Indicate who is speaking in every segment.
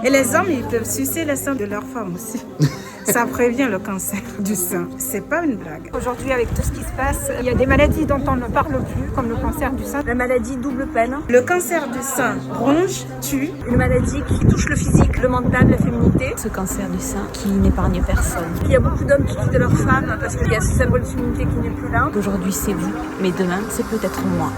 Speaker 1: Et les hommes, ils peuvent sucer le sang de leur femme aussi. Ça prévient le cancer du sein. C'est pas une blague. Aujourd'hui, avec tout ce qui se passe, il y a des maladies dont on ne parle plus, comme le cancer du sein.
Speaker 2: La maladie double peine.
Speaker 1: Le cancer du sein ronge, tue.
Speaker 2: Une maladie qui touche le physique, le mental, la féminité.
Speaker 3: Ce cancer du sein qui n'épargne personne.
Speaker 2: Il y a beaucoup d'hommes qui quittent leur femme parce qu'il y a ce symbole de féminité qui n'est plus là.
Speaker 3: Aujourd'hui, c'est vous, mais demain, c'est peut-être moi.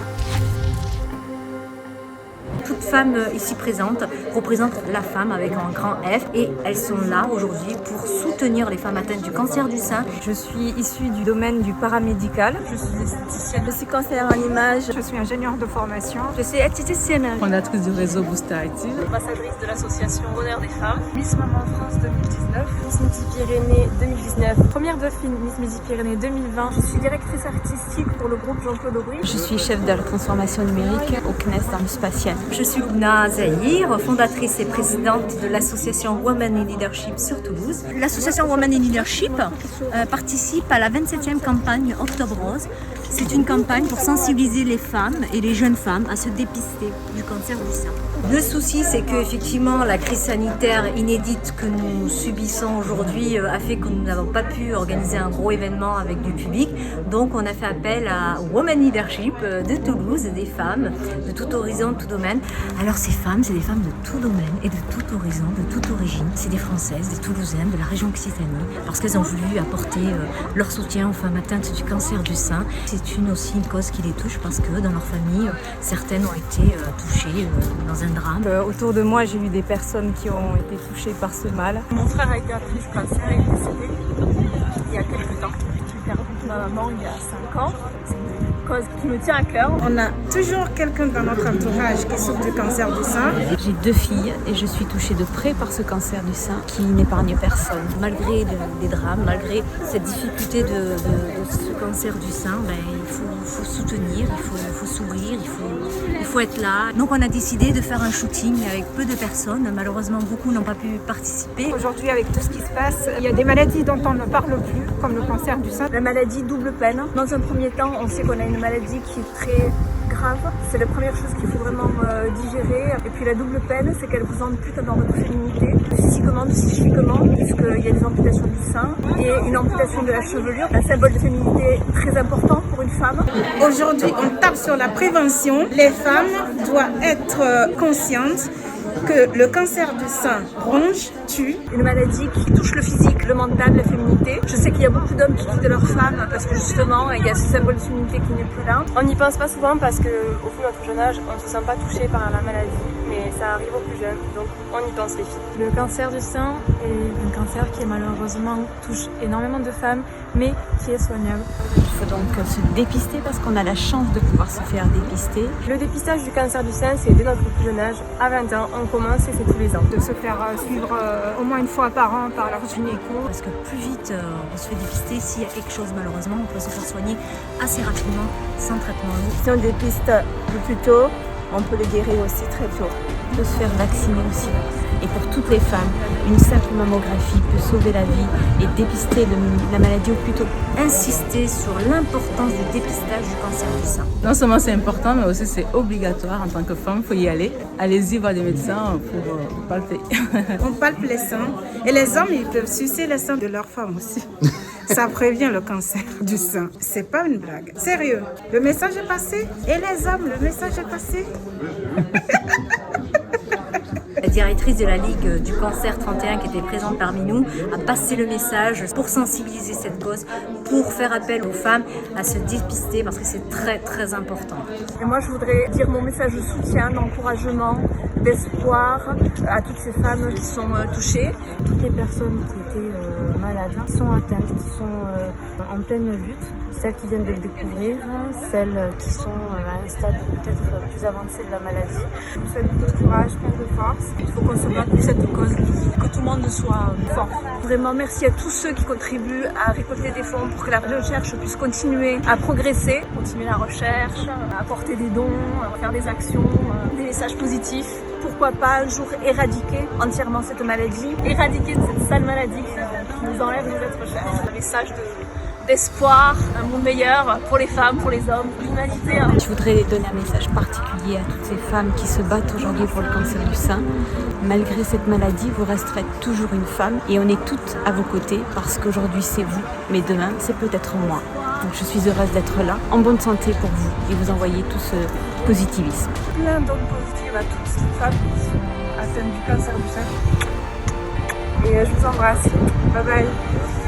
Speaker 4: Toutes femmes ici présentes représentent la femme avec un grand F et elles sont là aujourd'hui pour soutenir les femmes atteintes du cancer du sein.
Speaker 5: Je suis issue du domaine du paramédical.
Speaker 2: Je suis esthéticienne, je suis conseillère en image.
Speaker 1: Je suis ingénieure de formation.
Speaker 4: Je suis esthéticienne.
Speaker 3: Fondatrice du réseau Booster Active.
Speaker 2: Ambassadrice de l'association Bonheur des femmes.
Speaker 5: Miss Maman France 2019.
Speaker 2: Miss Midi-Pyrénées 2019.
Speaker 5: Première dauphine Miss Midi-Pyrénées 2020.
Speaker 2: Je suis directrice artistique pour le groupe Jean-Claude Aubry.
Speaker 3: Je suis chef de la transformation numérique au CNES dans le spatial.
Speaker 4: Je suis Ouna Zahir, fondatrice et présidente de l'association Women in Leadership sur Toulouse. L'association Women in Leadership participe à la 27e campagne Octobre Rose. C'est une campagne pour sensibiliser les femmes et les jeunes femmes à se dépister du cancer du sein. Le souci, c'est qu'effectivement, la crise sanitaire inédite que nous subissons aujourd'hui a fait que nous n'avons pas pu organiser un gros événement avec du public. Donc, on a fait appel à Women Leadership de Toulouse, des femmes de tout horizon, de tout domaine. Alors, ces femmes, c'est des femmes de tout domaine et de tout horizon, de toute origine. C'est des Françaises, des Toulousaines, de la région Occitanie, parce qu'elles ont voulu apporter leur soutien aux femmes atteintes du cancer du sein. C'est aussi une cause qui les touche parce que dans leur famille, certaines ont été touchées dans un drame.
Speaker 5: Autour de moi, j'ai eu des personnes qui ont été touchées par ce mal.
Speaker 2: Mon frère a été atteint du cancer et est décédé il y a quelques temps. J'ai perdu ma maman il y a 5 ans. C'est une cause qui me tient à cœur.
Speaker 1: On a toujours quelqu'un dans notre entourage qui souffre du cancer du sein.
Speaker 3: J'ai 2 filles et je suis touchée de près par ce cancer du sein qui n'épargne personne.
Speaker 4: Malgré les drames, malgré cette difficulté de ce cancer du sein, il faut soutenir, il faut sourire, il faut être là. Donc on a décidé de faire un shooting avec peu de personnes. Malheureusement, beaucoup n'ont pas pu participer.
Speaker 1: Aujourd'hui, avec tout ce qui se passe, il y a des maladies dont on ne parle plus, comme le cancer du sein.
Speaker 2: La maladie double peine. Dans un premier temps, on sait qu'on a une maladie qui est très grave. C'est la première chose qu'il faut vraiment digérer. Et puis la double peine, c'est qu'elle vous ampute dans votre féminité, physiquement, psychiquement, puisqu'il y a des amputations du sein et une amputation de la chevelure, un symbole de féminité très important pour une femme.
Speaker 1: Aujourd'hui, on tape sur la prévention. Les femmes doivent être conscientes que le cancer du sein ronge, tue.
Speaker 2: Une maladie qui touche le physique, le mental, la féminité. Je sais qu'il y a beaucoup d'hommes qui quittent leur femme parce que justement, il y a ce symbole de féminité qui n'est plus là. On n'y pense pas souvent parce qu'au vu de notre jeune âge, on ne se sent pas touché par la maladie, mais ça arrive aux plus jeunes, donc on y pense les filles.
Speaker 5: Le cancer du sein est un cancer qui malheureusement touche énormément de femmes, mais qui est soignable.
Speaker 3: Il faut donc se dépister parce qu'on a la chance de pouvoir se faire dépister.
Speaker 2: Le dépistage du cancer du sein, c'est dès notre plus jeune âge. À 20 ans, on commence et c'est tous les ans.
Speaker 1: De se faire suivre au moins une fois par an par leur gynéco.
Speaker 4: Parce que plus vite on se fait dépister, s'il y a quelque chose malheureusement, on peut se faire soigner assez rapidement, sans traitement lourd.
Speaker 2: Si on dépiste le plus tôt, on peut le guérir aussi très tôt.
Speaker 3: De se faire vacciner aussi. Et pour toutes les femmes, une simple mammographie peut sauver la vie et dépister la maladie au plus tôt.
Speaker 4: Insister sur l'importance du dépistage du cancer du sein.
Speaker 6: Non seulement c'est important, mais aussi c'est obligatoire en tant que femme, il faut y aller. Allez-y voir des médecins pour palper.
Speaker 1: On palpe les seins et les hommes, ils peuvent sucer le sein de leur femme aussi. Ça prévient le cancer du sein. C'est pas une blague. Sérieux. Le message est passé. Et les hommes, le message est passé.
Speaker 4: La directrice de la Ligue du cancer 31 qui était présente parmi nous a passé le message pour sensibiliser cette cause, pour faire appel aux femmes à se dépister parce que c'est très très important.
Speaker 2: Et moi, je voudrais dire mon message de soutien, d'encouragement, d'espoir à toutes ces femmes qui sont touchées.
Speaker 5: Toutes les personnes qui étaient malades, qui sont atteintes, qui sont en pleine lutte, celles qui viennent de le découvrir, celles qui sont à un stade peut-être plus avancé de la maladie.
Speaker 2: Je vous souhaite beaucoup de courage, plein de force. Il faut qu'on se batte pour cette cause, que tout le monde soit fort. Vraiment, merci à tous ceux qui contribuent à récolter des fonds pour que la recherche puisse continuer à progresser, continuer la recherche, à apporter des dons, à faire des actions, des messages positifs. Pourquoi pas un jour éradiquer entièrement cette maladie, éradiquer cette sale maladie qui nous enlève de notre recherche. Un message d'espoir, un monde meilleur pour les femmes, pour les hommes, pour l'humanité.
Speaker 3: Je voudrais donner un message particulier à toutes ces femmes qui se battent aujourd'hui pour le cancer du sein. Malgré cette maladie, vous resterez toujours une femme et on est toutes à vos côtés parce qu'aujourd'hui c'est vous, mais demain c'est peut-être moi. Donc je suis heureuse d'être là, en bonne santé pour vous et vous envoyer tout ce positivisme.
Speaker 2: Plein d'ondes positives à toutes ces femmes qui sont atteintes du cancer du sein. Et je vous embrasse. Bye bye.